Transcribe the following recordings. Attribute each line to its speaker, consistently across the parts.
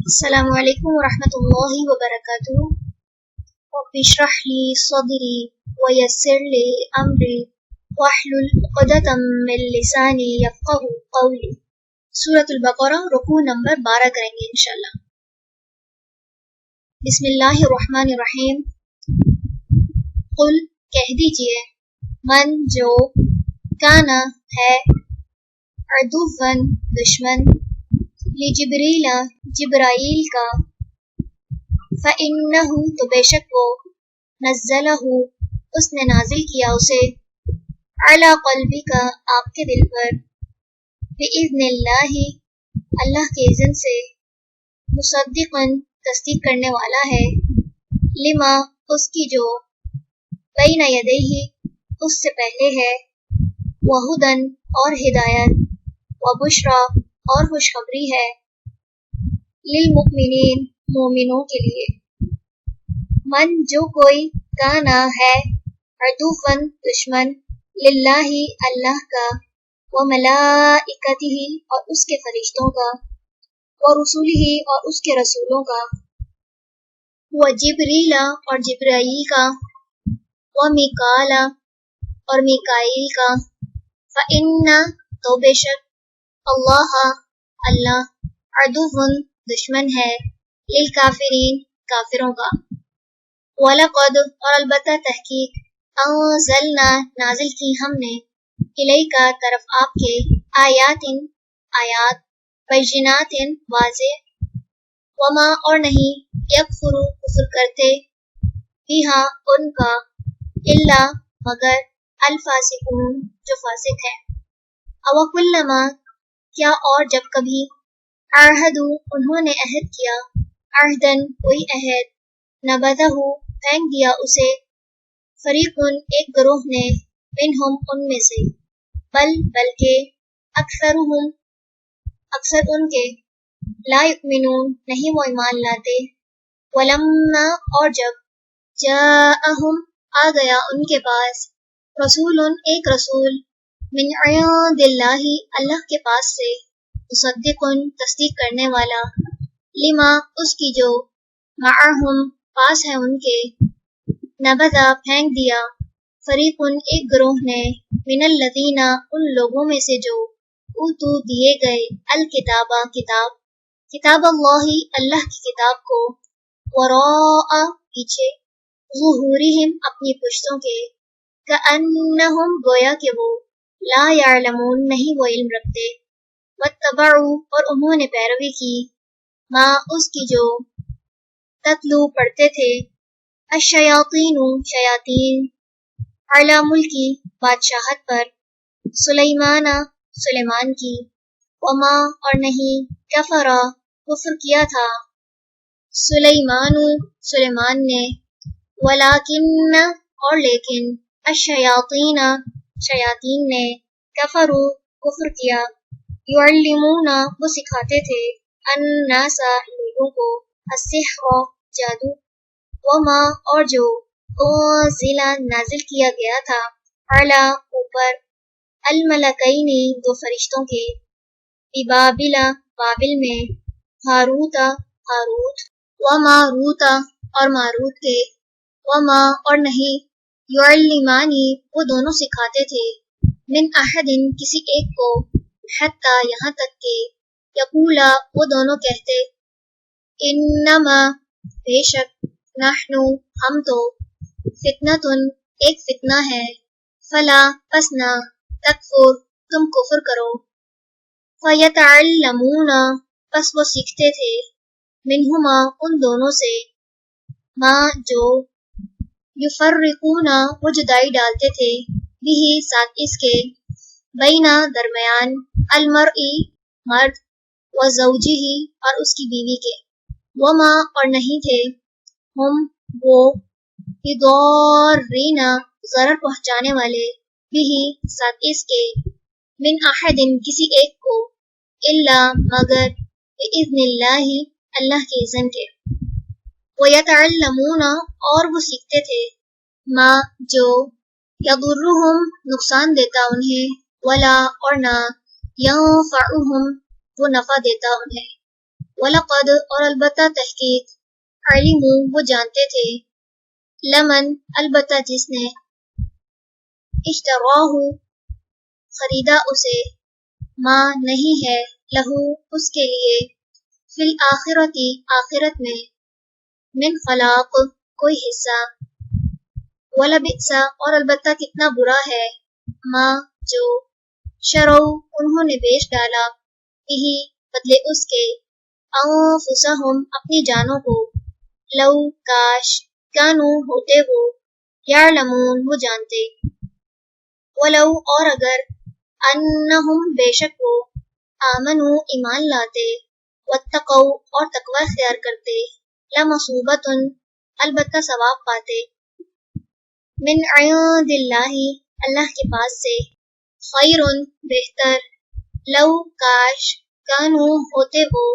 Speaker 1: السلام علیکم ورحمۃ اللہ وبرکاتہ۔ رب اشرح لی صدری ویسر لی امری واحلل عقدۃ من لسانی یفقہوا قولی۔ سورۃ البقرہ رکوع نمبر 12 کریں گے انشاءاللہ۔ بسم اللہ الرحمن الرحیم۔ قل کہہ دیجئے، من جو کانا ہے، عدوًا دشمن، لجبریل جبرائیل کا، فإنہ تو بے شک وہ، نزلہ اس نے نازل کیا اسے، علی قلبک آپ کے دل پر، بإذن اللہ اللہ کے اذن سے، مصدقا تصدیق کرنے والا ہے، لما اس کی جو، بین یدیہ اس سے پہلے ہے، وہدن اور ہدایت، وبشریٰ اور خوشخبری ہے، للمؤمنین مومنوں کے لیے۔ من جو کوئی، کانا ہے، عدوًا دشمن، للہ اللہ کا، وملائکتہ اور اس کے فرشتوں کا، ورسولہ اور اس کے رسولوں کا، وجبریل اور جبرائیل کا، ومیکال اور میکائیل کا، فإن تو بے شک، اللہ اللہ، عدوً دشمن ہے، للکافرین کافروں کا۔ وَلَقَدْ اور البتہ تحقیق، انزلنا نازل کی ہم نے، الیک طرف آپ کے، آیات آیات، بینات واضح، وما اور نہیں، یکفر کفر کرتے، بہا ان کا، الا مگر، الفاسقون جو فاسق ہے۔ اوکلما کیا اور جب کبھی، عاہدوا انہوں نے عہد کیا، عہدن کوئی عہد، نبذہ پھینک دیا اسے، فریق ایک گروہ نے، منہم ان میں سے، بلکہ اکثرہم اکثر ان کے، لا یؤمنون نہیں وہ ایمان لاتے، ولما اور جب، جاءہم آ گیا ان کے پاس، رسول ایک رسول، من عند اللہ اللہ کے پاس سے، مصدق تصدیق کرنے والا، لما اس کی جو، معہم پاس ہے ان کے، نبذا پھینک دیا، فریق ایک گروہ نے، من الذین ان لوگوں میں سے جو، اوتو دیے گئے، الکتاب کتاب اللہ اللہ کی کتاب کو، وراء پیچھے، ظہورہم اپنی پشتوں کے، کأنہم گویا کہ وہ، لا یعلمون نہیں وہ علم رکھتے، واتبعوا اور انہوں نے پیروی کی، ما اس کی جو، تتلو پڑھتے تھے، الشیاطین شیاطین، علی ملکی بادشاہت پر، سلیمان کی، وما اور نہیں، کفرا کفر کیا تھا، سلیمان نے، ولیکن اور لیکن، الشیاطین شیاطین نے، کفروا کفر کیا، یعلمون وہ سکھاتے تھے، الناس لوگوں کو، السحر جادو، وما اور جو، انزل نازل کیا گیا تھا، علی اوپر، الملکین دو فرشتوں کے، ببابل بابل میں، ہاروت ہاروت، وماروت اور ماروت کے، وما اور نہیں، یعلمانی وہ دونوں سکھاتے تھے، من احد کسی ایک کو، حتی یہاں تک کہ، یقولا وہ دونوں کہتے، انما بے شک، نحن ہم تو، فتنۃ ایک فتنہ ہے، فلا پس نہ، تکفر تم کفر کرو، فیتعلمون پس وہ سیکھتے تھے، منہما ان دونوں سے، ما جو، یفرقون وہ جدائی ڈالتے تھے، بھی ساتھ اس کے، بینا درمیان، المرئی مرد، وزوجہ اور اس کی بیوی کے، وما اور نہیں تھے، ہم وہ، بضارین ضرر پہنچانے والے، بھی ساتھ اس کے، من احد کسی ایک کو، الا مگر، بإذن اللہ اللہ کے اذن کے، ویتعلمون اور وہ سیکھتے تھے، ما جو، یضرہم نقصان دیتا انہیں، ولا اور نہ، ینفعہم وہ نفع دیتا انہیں، وَلَقَدْ اور البتہ تحقیق علموا وہ جانتے تھے لمن البتہ جس نے اشتراہ خریدا اسے ما نہیں ہے لہو اس کے لیے فی الآخرتی آخرت میں من خلاق کوئی حصہ وَلَبِئْسَ اور البتہ کتنا برا ہے ما جو شرو انہوں نے بیچ ڈالا یہی بدلے اس کے انفسہم اپنی جانوں کو لو کاش کانو ہوتے وہ یعلمون وہ جانتے ولو اور اگر انہم بے شک وہ آمنو ایمان لاتے واتقوا اور تقوی اختیار کرتے لمصوبۃ البتہ ثواب پاتے من عند اللہ اللہ کے پاس سے خیر بہتر لو کاش کانو ہوتے وہ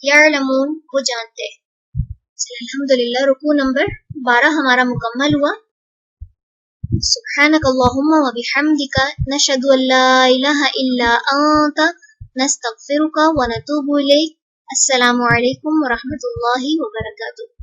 Speaker 1: یعلمون وہ جانتے. الحمدللہ رکوع نمبر 12 ہمارا مکمل ہوا. سبحانک اللہم و بحمدک نشہد ان لا الہ الا انت نستغفرک و نتوب الیک. السلام علیکم ورحمۃ اللہ وبرکاتہ.